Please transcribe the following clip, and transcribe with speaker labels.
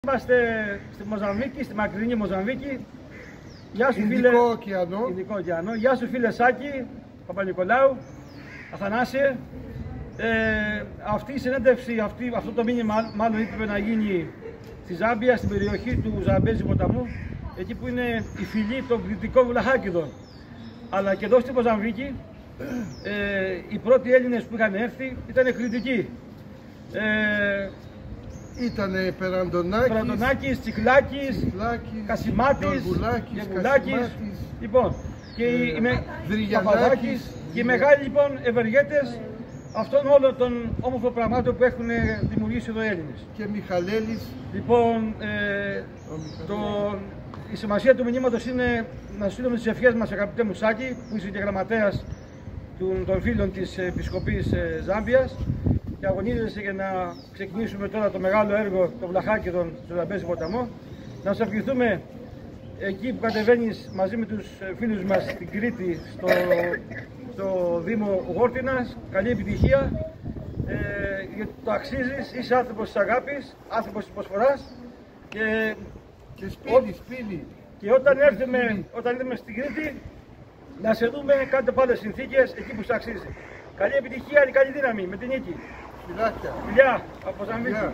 Speaker 1: Είμαστε στη Μοζαμβίκη, στη μακρινή Μοζαμβίκη. Γεια σου
Speaker 2: Ινδικό ωκεανό.
Speaker 1: Ινδικό ωκεανό. Γεια σου φίλε Σάκη, Παπα-Νικολάου, Αθανάσιε. Αυτή η συνέντευξη, αυτό το μήνυμα μάλλον έπρεπε να γίνει στη Ζάμπια, στην περιοχή του Ζαμπέζη ποταμού, εκεί που είναι η φυλή των κρητικών βλαχάκιδων. Αλλά και εδώ στη Μοζαμβίκη οι πρώτοι Έλληνες που είχαν έρθει ήταν κρητικοί.
Speaker 2: Ήτανε Περαντονάκης,
Speaker 1: Τσικλάκης, Κασιμάτης, Γεβουλάκης, λοιπόν, και Παπαδάκης και οι μεγάλοι λοιπόν ευεργέτες αυτών όλων των όμορφων πραγμάτων που έχουν δημιουργήσει εδώ οι Έλληνες.
Speaker 2: Και Μιχαλέλης.
Speaker 1: Λοιπόν, η σημασία του μηνύματος είναι να στείλουμε τις ευχές μας, αγαπητέ μου Σάκη, που είσαι και γραμματέας των φίλων της Επισκοπής Ζάμπιας, και αγωνίζεσαι για να ξεκινήσουμε τώρα το μεγάλο έργο των βλαχάκιδων στο Ζαμπέζη ποταμό. Να σου ευχηθούμε εκεί που κατεβαίνεις μαζί με τους φίλους μας στην Κρήτη, στο Δήμο Γόρτινας, καλή επιτυχία, γιατί το αξίζεις, είσαι άνθρωπος της αγάπης, άνθρωπος της προσφοράς και
Speaker 2: σπίτι.
Speaker 1: Και όταν έρθουμε στην Κρήτη, να σε δούμε κάτω από άλλες συνθήκες εκεί που σου αξίζει. Καλή επιτυχία και καλή δύναμη με την νίκη.
Speaker 2: Φιλάκια.
Speaker 1: Φιλιά από Ζαμπέζη.